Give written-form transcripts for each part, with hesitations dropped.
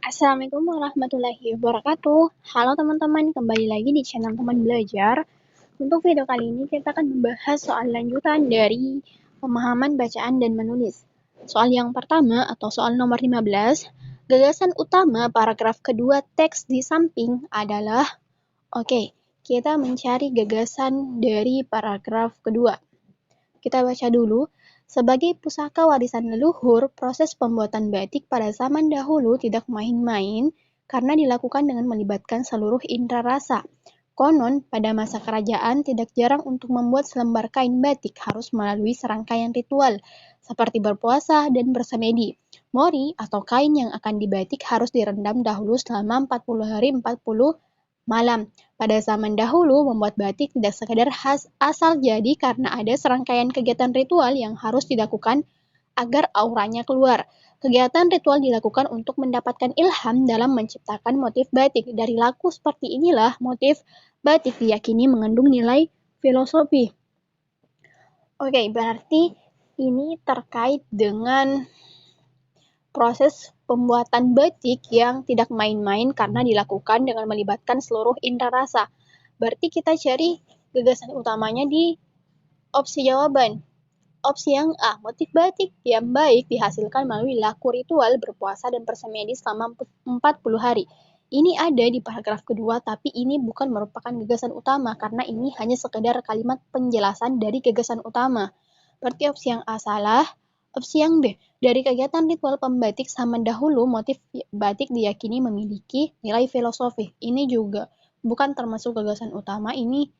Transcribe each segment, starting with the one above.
Assalamualaikum warahmatullahi wabarakatuh. Halo teman-teman, kembali lagi di channel Teman Belajar. Untuk video kali ini kita akan membahas soal lanjutan dari pemahaman bacaan dan menulis. Soal yang pertama atau soal nomor 15, gagasan utama paragraf kedua teks di samping adalah, kita mencari gagasan dari paragraf kedua. Kita baca dulu. Sebagai pusaka warisan leluhur, proses pembuatan batik pada zaman dahulu tidak main-main karena dilakukan dengan melibatkan seluruh indera rasa. Konon, pada masa kerajaan tidak jarang untuk membuat selembar kain batik harus melalui serangkaian ritual, seperti berpuasa dan bersemedi. Mori atau kain yang akan dibatik harus direndam dahulu selama 40 hari 40 malam. Pada zaman dahulu, membuat batik tidak sekedar asal jadi karena ada serangkaian kegiatan ritual yang harus dilakukan agar auranya keluar. Kegiatan ritual dilakukan untuk mendapatkan ilham dalam menciptakan motif batik. Dari laku seperti inilah motif batik diyakini mengandung nilai filosofi. Berarti ini terkait dengan proses pembuatan batik yang tidak main-main karena dilakukan dengan melibatkan seluruh indera rasa. Berarti kita cari gagasan utamanya di opsi jawaban. Opsi yang A, motif batik yang baik dihasilkan melalui laku ritual berpuasa dan bersemedi selama 40 hari. Ini ada di paragraf kedua, tapi ini bukan merupakan gagasan utama karena ini hanya sekedar kalimat penjelasan dari gagasan utama. Berarti opsi yang A salah. Opsi yang B, dari kegiatan ritual pembatik zaman dahulu, motif batik diyakini memiliki nilai filosofi. Ini juga bukan termasuk gagasan utama, ini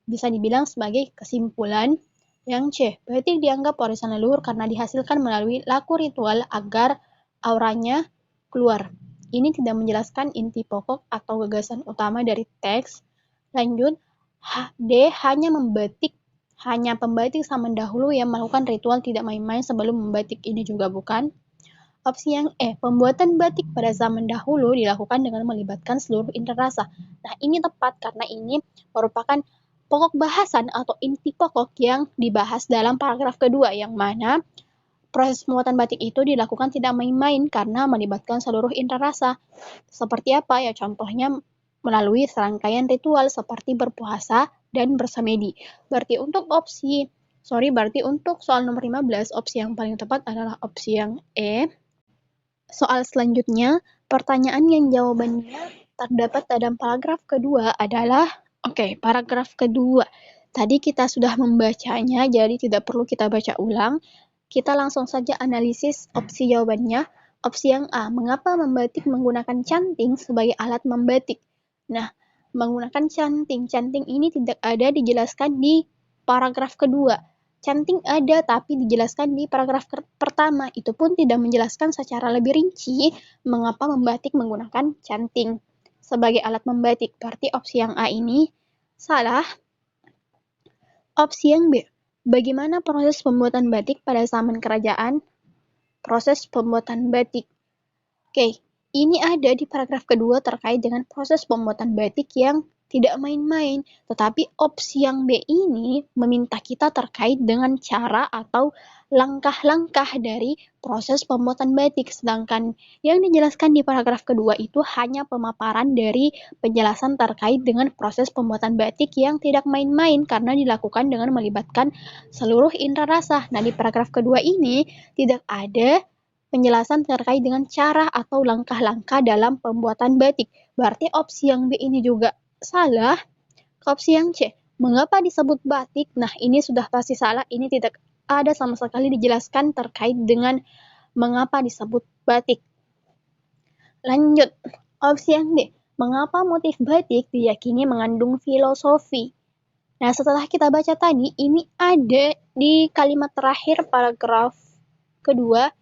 bisa dibilang sebagai kesimpulan. Yang C, batik dianggap warisan leluhur karena dihasilkan melalui laku ritual agar auranya keluar. Ini tidak menjelaskan inti pokok atau gagasan utama dari teks. Lanjut, D, hanya pembatik zaman dahulu yang melakukan ritual tidak main-main sebelum membatik, ini juga bukan. Opsi yang E, pembuatan batik pada zaman dahulu dilakukan dengan melibatkan seluruh indera rasa. Nah, ini tepat karena ini merupakan pokok bahasan atau inti pokok yang dibahas dalam paragraf kedua, yang mana proses pembuatan batik itu dilakukan tidak main-main karena melibatkan seluruh indera rasa. Seperti apa ya? Contohnya melalui serangkaian ritual seperti berpuasa dan bersemedi. Berarti untuk soal nomor 15, opsi yang paling tepat adalah opsi yang E. Soal selanjutnya, pertanyaan yang jawabannya terdapat dalam paragraf kedua adalah, paragraf kedua. Tadi kita sudah membacanya, jadi tidak perlu kita baca ulang. Kita langsung saja analisis opsi jawabannya. Opsi yang A, mengapa membatik menggunakan canting sebagai alat membatik? Nah, menggunakan canting. Canting ini tidak ada dijelaskan di paragraf kedua. Canting ada tapi dijelaskan di paragraf pertama. Itu pun tidak menjelaskan secara lebih rinci mengapa membatik menggunakan canting sebagai alat membatik. Berarti opsi yang A ini salah. Opsi yang B, bagaimana proses pembuatan batik pada zaman kerajaan? Proses pembuatan batik. Ini ada di paragraf kedua terkait dengan proses pembuatan batik yang tidak main-main. Tetapi opsi yang B ini meminta kita terkait dengan cara atau langkah-langkah dari proses pembuatan batik. Sedangkan yang dijelaskan di paragraf kedua itu hanya pemaparan dari penjelasan terkait dengan proses pembuatan batik yang tidak main-main karena dilakukan dengan melibatkan seluruh indera rasa. Nah, di paragraf kedua ini tidak ada penjelasan terkait dengan cara atau langkah-langkah dalam pembuatan batik. Berarti opsi yang B ini juga salah. Opsi yang C, mengapa disebut batik? Nah, ini sudah pasti salah. Ini tidak ada sama sekali dijelaskan terkait dengan mengapa disebut batik. Lanjut, opsi yang D, mengapa motif batik diyakini mengandung filosofi? Nah, setelah kita baca tadi, ini ada di kalimat terakhir paragraf kedua.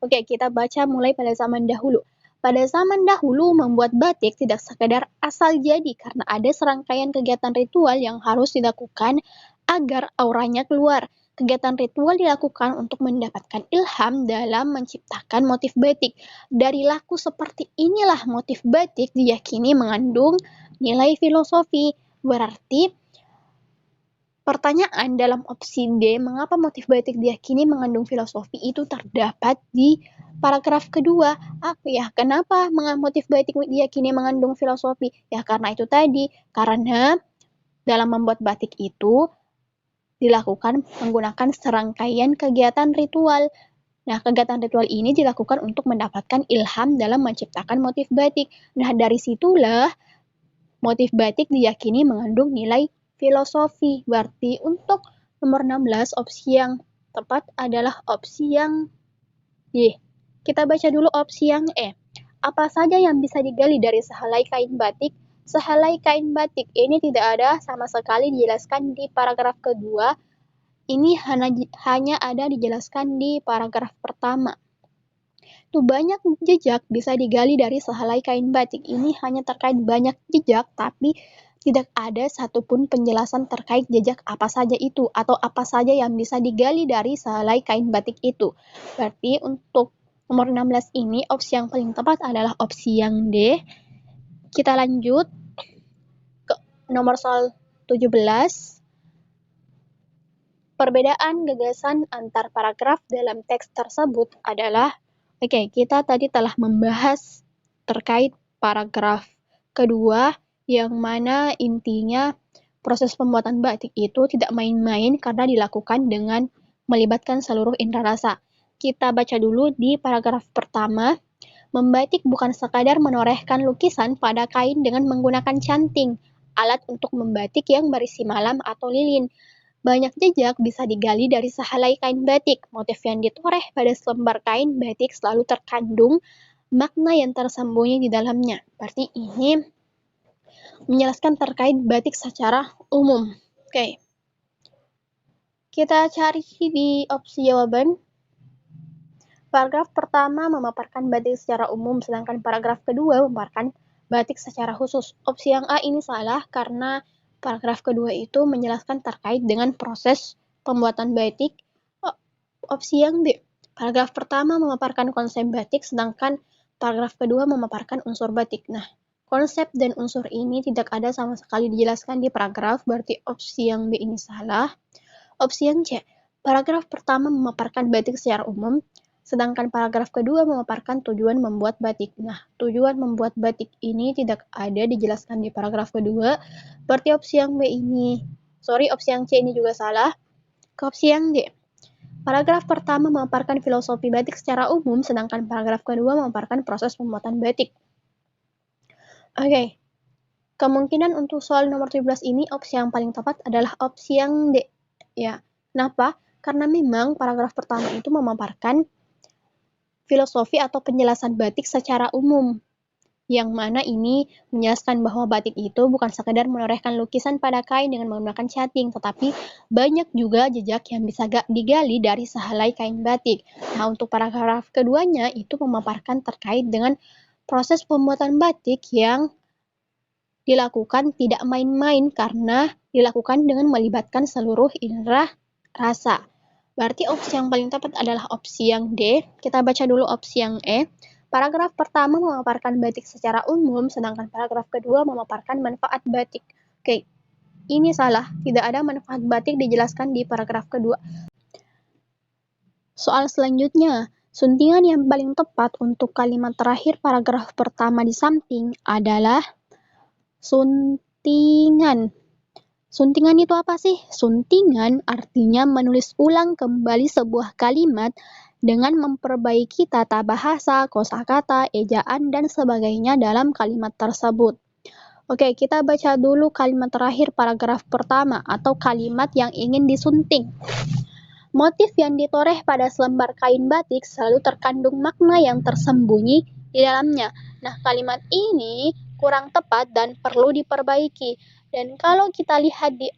Kita baca mulai pada zaman dahulu. Pada zaman dahulu, membuat batik tidak sekedar asal jadi karena ada serangkaian kegiatan ritual yang harus dilakukan agar auranya keluar. Kegiatan ritual dilakukan untuk mendapatkan ilham dalam menciptakan motif batik. Dari laku seperti inilah motif batik diyakini mengandung nilai filosofi. Berarti pertanyaan dalam opsi D, mengapa motif batik diyakini mengandung filosofi, itu terdapat di paragraf kedua, apa ya? Kenapa motif batik diyakini mengandung filosofi? Ya karena itu tadi, karena dalam membuat batik itu dilakukan menggunakan serangkaian kegiatan ritual. Nah, kegiatan ritual ini dilakukan untuk mendapatkan ilham dalam menciptakan motif batik. Nah, dari situlah motif batik diyakini mengandung nilai filosofi. Berarti untuk nomor 16, opsi yang tepat adalah opsi yang D. Kita baca dulu opsi yang E. Apa saja yang bisa digali dari sehelai kain batik? Sehelai kain batik ini tidak ada sama sekali dijelaskan di paragraf kedua. Ini hanya ada dijelaskan di paragraf pertama. Tuh banyak jejak bisa digali dari sehelai kain batik. Ini hanya terkait banyak jejak, tapi tidak ada satupun penjelasan terkait jejak apa saja itu atau apa saja yang bisa digali dari sehelai kain batik itu. Berarti untuk nomor 16 ini opsi yang paling tepat adalah opsi yang D. Kita lanjut ke nomor soal 17. Perbedaan gagasan antar paragraf dalam teks tersebut adalah, kita tadi telah membahas terkait paragraf kedua, yang mana intinya proses pembuatan batik itu tidak main-main karena dilakukan dengan melibatkan seluruh indera rasa. Kita baca dulu di paragraf pertama. Membatik bukan sekadar menorehkan lukisan pada kain dengan menggunakan canting, alat untuk membatik yang berisi malam atau lilin. Banyak jejak bisa digali dari sehelai kain batik. Motif yang ditoreh pada selembar kain batik selalu terkandung makna yang tersembunyi di dalamnya. Berarti ini menjelaskan terkait batik secara umum. Oke. Kita cari di opsi jawaban. Paragraf pertama memaparkan batik secara umum, sedangkan paragraf kedua memaparkan batik secara khusus. Opsi yang A ini salah karena paragraf kedua itu menjelaskan terkait dengan proses pembuatan batik. Opsi yang B, paragraf pertama memaparkan konsep batik, sedangkan paragraf kedua memaparkan unsur batik. Nah, konsep dan unsur ini tidak ada sama sekali dijelaskan di paragraf, berarti opsi yang B ini salah. Opsi yang C, paragraf pertama memaparkan batik secara umum, sedangkan paragraf kedua memaparkan tujuan membuat batik. Nah, tujuan membuat batik ini tidak ada dijelaskan di paragraf kedua, berarti opsi yang opsi yang C ini juga salah. Ke opsi yang D, paragraf pertama memaparkan filosofi batik secara umum, sedangkan paragraf kedua memaparkan proses pembuatan batik. Oke, kemungkinan untuk soal nomor 17 ini opsi yang paling tepat adalah opsi yang D. Ya, kenapa? Karena memang paragraf pertama itu memaparkan filosofi atau penjelasan batik secara umum, yang mana ini menjelaskan bahwa batik itu bukan sekadar menorehkan lukisan pada kain dengan menggunakan canting, tetapi banyak juga jejak yang bisa digali dari sehelai kain batik. Nah, untuk paragraf keduanya itu memaparkan terkait dengan proses pembuatan batik yang dilakukan tidak main-main karena dilakukan dengan melibatkan seluruh indera rasa. Berarti opsi yang paling tepat adalah opsi yang D. Kita baca dulu opsi yang E. Paragraf pertama memaparkan batik secara umum, sedangkan paragraf kedua memaparkan manfaat batik. Oke, ini salah. Tidak ada manfaat batik dijelaskan di paragraf kedua. Soal selanjutnya, suntingan yang paling tepat untuk kalimat terakhir paragraf pertama di samping adalah suntingan. Suntingan itu apa sih? Suntingan artinya menulis ulang kembali sebuah kalimat dengan memperbaiki tata bahasa, kosakata, ejaan, dan sebagainya dalam kalimat tersebut. Oke, kita baca dulu kalimat terakhir paragraf pertama atau kalimat yang ingin disunting. Motif yang ditoreh pada selembar kain batik selalu terkandung makna yang tersembunyi di dalamnya. Nah, kalimat ini kurang tepat dan perlu diperbaiki. Dan kalau kita lihat di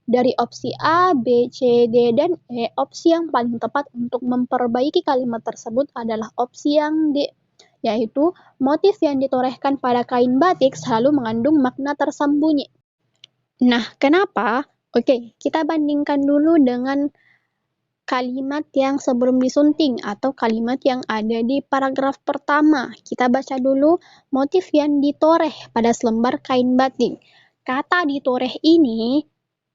dari opsi A, B, C, D, dan E, opsi yang paling tepat untuk memperbaiki kalimat tersebut adalah opsi yang D, yaitu motif yang ditorehkan pada kain batik selalu mengandung makna tersembunyi. Nah, kenapa? Oke, kita bandingkan dulu dengan kalimat yang sebelum disunting atau kalimat yang ada di paragraf pertama. Kita baca dulu motif yang ditoreh pada selembar kain batik. Kata ditoreh ini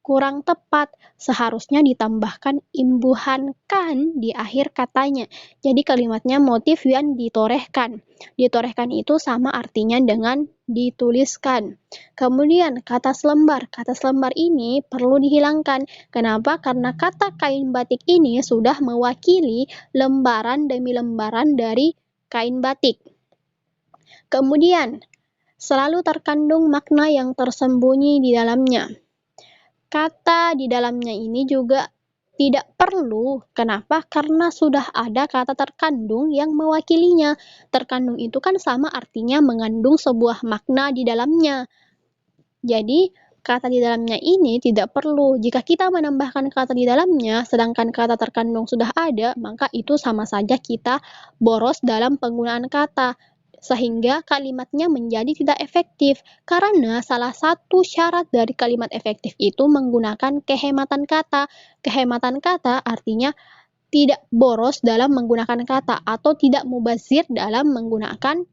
kurang tepat. Seharusnya ditambahkan imbuhan kan di akhir katanya. Jadi kalimatnya motif yang ditorehkan. Ditorehkan itu sama artinya dengan dituliskan. Kemudian kata selembar. Kata selembar ini perlu dihilangkan. Kenapa? Karena kata kain batik ini sudah mewakili lembaran demi lembaran dari kain batik. Kemudian, selalu terkandung makna yang tersembunyi di dalamnya. Kata di dalamnya ini juga tidak perlu. Kenapa? Karena sudah ada kata terkandung yang mewakilinya. Terkandung itu kan sama artinya mengandung sebuah makna di dalamnya. Jadi, kata di dalamnya ini tidak perlu. Jika kita menambahkan kata di dalamnya, sedangkan kata terkandung sudah ada, maka itu sama saja kita boros dalam penggunaan kata. Sehingga kalimatnya menjadi tidak efektif. Karena salah satu syarat dari kalimat efektif itu menggunakan kehematan kata. Kehematan kata artinya tidak boros dalam menggunakan kata atau tidak mubazir dalam menggunakan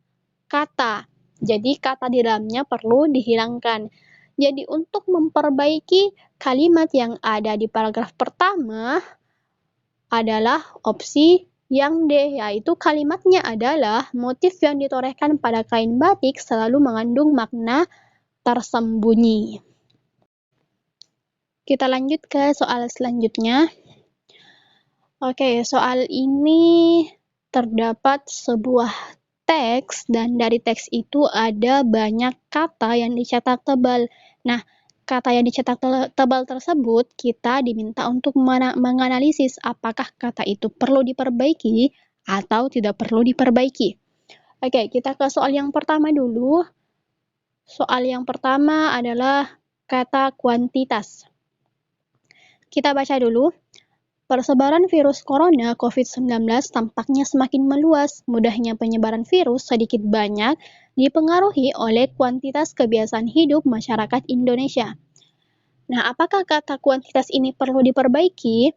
kata. Jadi kata di dalamnya perlu dihilangkan. Jadi untuk memperbaiki kalimat yang ada di paragraf pertama adalah opsi yang D, yaitu kalimatnya adalah motif yang ditorehkan pada kain batik selalu mengandung makna tersembunyi. Kita lanjut ke soal selanjutnya. Oke, soal ini terdapat sebuah teks dan dari teks itu ada banyak kata yang dicetak tebal. Nah, kata yang dicetak tebal tersebut kita diminta untuk menganalisis apakah kata itu perlu diperbaiki atau tidak perlu diperbaiki. Oke, kita ke soal yang pertama dulu. Soal yang pertama adalah kata kuantitas. Kita baca dulu. Persebaran virus corona COVID-19 tampaknya semakin meluas. Mudahnya penyebaran virus sedikit banyak dipengaruhi oleh kuantitas kebiasaan hidup masyarakat Indonesia. Nah, apakah kata kuantitas ini perlu diperbaiki?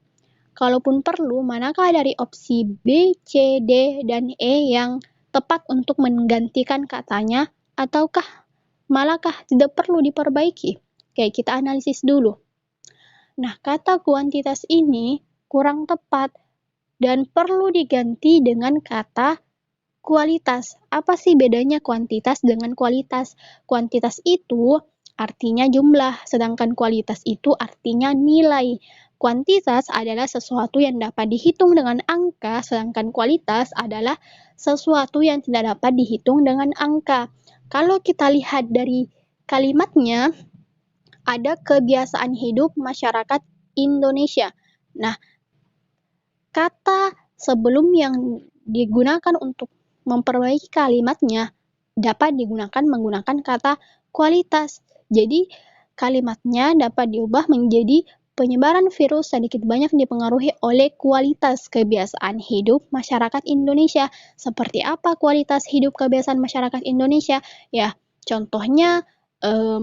Kalaupun perlu, manakah dari opsi B, C, D, dan E yang tepat untuk menggantikan katanya? Ataukah malahkah tidak perlu diperbaiki? Oke, kita analisis dulu. Nah, kata kuantitas ini kurang tepat dan perlu diganti dengan kata kualitas. Apa sih bedanya kuantitas dengan kualitas? Kuantitas itu artinya jumlah, sedangkan kualitas itu artinya nilai. Kuantitas adalah sesuatu yang dapat dihitung dengan angka, sedangkan kualitas adalah sesuatu yang tidak dapat dihitung dengan angka. Kalau kita lihat dari kalimatnya, ada kebiasaan hidup masyarakat Indonesia. Nah, kata sebelum yang digunakan untuk memperbaiki kalimatnya dapat digunakan menggunakan kata kualitas. Jadi, kalimatnya dapat diubah menjadi penyebaran virus sedikit banyak dipengaruhi oleh kualitas kebiasaan hidup masyarakat Indonesia. Seperti apa kualitas hidup kebiasaan masyarakat Indonesia? Ya, contohnya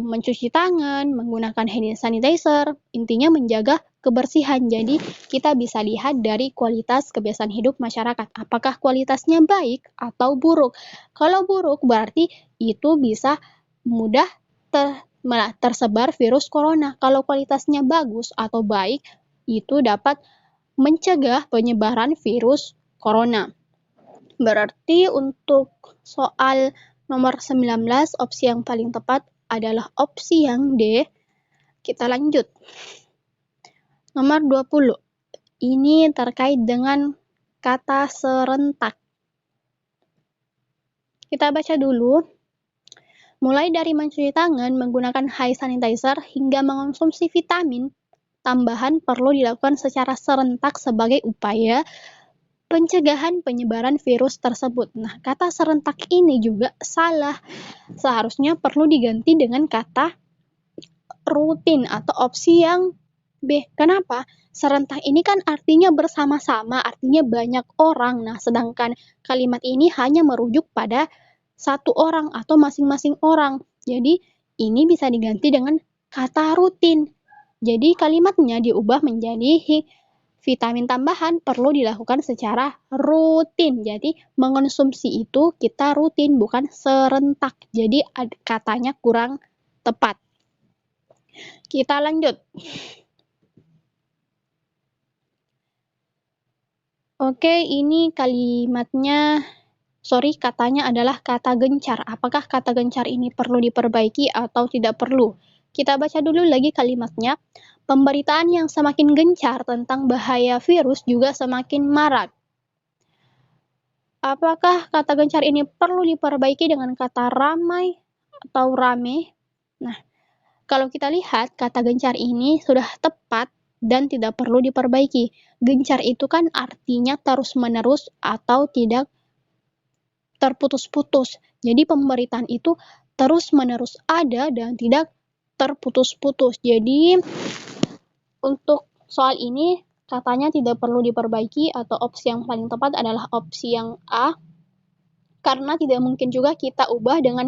mencuci tangan, menggunakan hand sanitizer, intinya menjaga kebersihan. Jadi, kita bisa lihat dari kualitas kebiasaan hidup masyarakat. Apakah kualitasnya baik atau buruk? Kalau buruk, berarti itu bisa mudah tersebar virus corona. Kalau kualitasnya bagus atau baik, itu dapat mencegah penyebaran virus corona. Berarti untuk soal nomor 19, opsi yang paling tepat adalah opsi yang D. Kita lanjut. Nomor 20. Ini terkait dengan kata serentak. Kita baca dulu. Mulai dari mencuci tangan, menggunakan hand sanitizer, hingga mengonsumsi vitamin tambahan perlu dilakukan secara serentak sebagai upaya pencegahan penyebaran virus tersebut. Nah, kata serentak ini juga salah. Seharusnya perlu diganti dengan kata rutin atau opsi yang B. Kenapa? Serentak ini kan artinya bersama-sama, artinya banyak orang. Nah, sedangkan kalimat ini hanya merujuk pada satu orang atau masing-masing orang. Jadi, ini bisa diganti dengan kata rutin. Jadi, kalimatnya diubah menjadi vitamin tambahan perlu dilakukan secara rutin. Jadi, mengonsumsi itu kita rutin, bukan serentak. Jadi, katanya kurang tepat. Kita lanjut. Oke, ini katanya adalah kata gencar. Apakah kata gencar ini perlu diperbaiki atau tidak perlu? Kita baca dulu lagi kalimatnya. Pemberitaan yang semakin gencar tentang bahaya virus juga semakin marak. Apakah kata gencar ini perlu diperbaiki dengan kata ramai atau rame? Nah, kalau kita lihat kata gencar ini sudah tepat dan tidak perlu diperbaiki. Gencar itu kan artinya terus-menerus atau tidak terputus-putus. Jadi pemberitaan itu terus-menerus ada dan tidak terputus-putus. Jadi untuk soal ini katanya tidak perlu diperbaiki atau opsi yang paling tepat adalah opsi yang A, karena tidak mungkin juga kita ubah dengan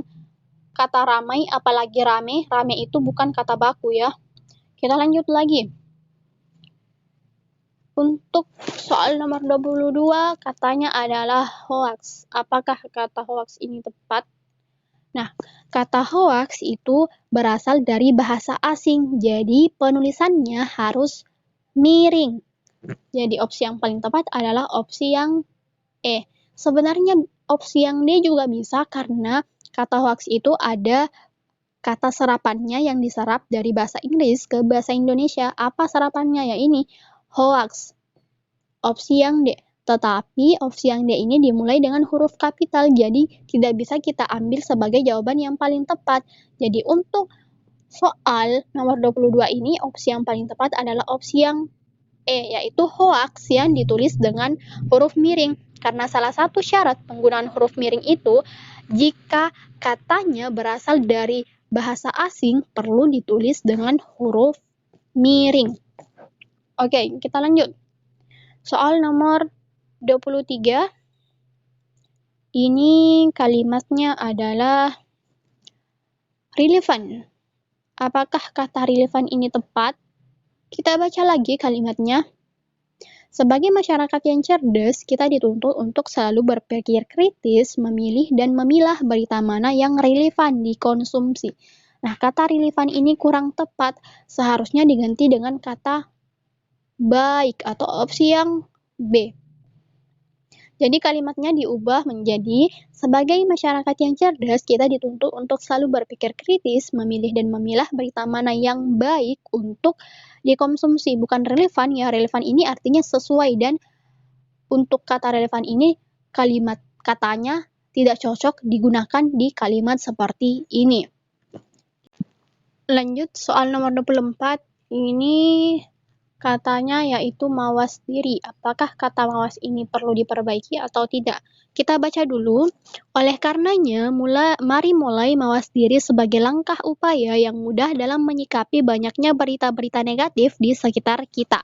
kata ramai, apalagi rame. Rame itu bukan kata baku ya. Kita lanjut lagi. Untuk soal nomor 22 katanya adalah hoax. Apakah kata hoax ini tepat? Nah, kata hoax itu berasal dari bahasa asing, jadi penulisannya harus miring. Jadi opsi yang paling tepat adalah opsi yang E. Sebenarnya opsi yang D juga bisa karena kata hoax itu ada kata serapannya yang diserap dari bahasa Inggris ke bahasa Indonesia. Apa serapannya? Ya ini, hoax. Opsi yang D. Tetapi opsi yang D ini dimulai dengan huruf kapital, jadi tidak bisa kita ambil sebagai jawaban yang paling tepat. Jadi untuk soal nomor 22 ini, opsi yang paling tepat adalah opsi yang E, yaitu hoax yang ditulis dengan huruf miring. Karena salah satu syarat penggunaan huruf miring itu, jika katanya berasal dari bahasa asing, perlu ditulis dengan huruf miring. Oke, kita lanjut. Soal nomor 23, ini kalimatnya adalah relevan. Apakah kata relevan ini tepat? Kita baca lagi kalimatnya. Sebagai masyarakat yang cerdas, kita dituntut untuk selalu berpikir kritis, memilih dan memilah berita mana yang relevan dikonsumsi. Nah, kata relevan ini kurang tepat. Seharusnya diganti dengan kata baik atau opsi yang B. Jadi kalimatnya diubah menjadi, sebagai masyarakat yang cerdas, kita dituntut untuk selalu berpikir kritis, memilih dan memilah berita mana yang baik untuk dikonsumsi. Bukan relevan ya, relevan ini artinya sesuai, dan untuk kata relevan ini kalimat katanya tidak cocok digunakan di kalimat seperti ini. Lanjut soal nomor 24, ini katanya yaitu mawas diri. Apakah kata mawas ini perlu diperbaiki atau tidak? Kita baca dulu. Oleh karenanya, mari mulai mawas diri sebagai langkah upaya yang mudah dalam menyikapi banyaknya berita-berita negatif di sekitar kita.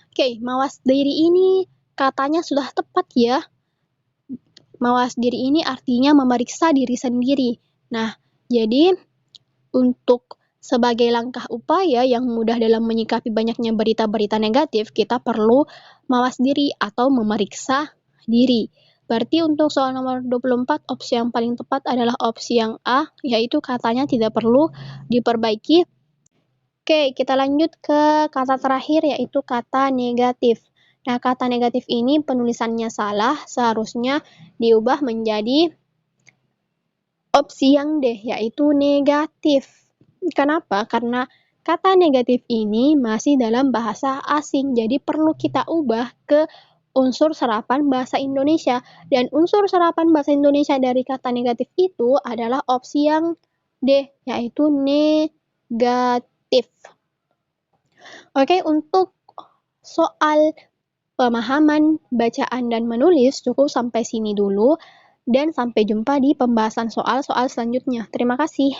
Oke, mawas diri ini katanya sudah tepat ya. Mawas diri ini artinya memeriksa diri sendiri. Nah, jadi untuk sebagai langkah upaya yang mudah dalam menyikapi banyaknya berita-berita negatif, kita perlu mawas diri atau memeriksa diri. Berarti untuk soal nomor 24, opsi yang paling tepat adalah opsi yang A, yaitu katanya tidak perlu diperbaiki. Oke, kita lanjut ke kata terakhir, yaitu kata negatif. Nah, kata negatif ini penulisannya salah, seharusnya diubah menjadi opsi yang D, yaitu negatif. Kenapa? Karena kata negatif ini masih dalam bahasa asing, jadi perlu kita ubah ke unsur serapan bahasa Indonesia. Dan unsur serapan bahasa Indonesia dari kata negatif itu adalah opsi yang D, yaitu negatif. Oke, untuk soal pemahaman, bacaan, dan menulis cukup sampai sini dulu. Dan sampai jumpa di pembahasan soal-soal selanjutnya. Terima kasih.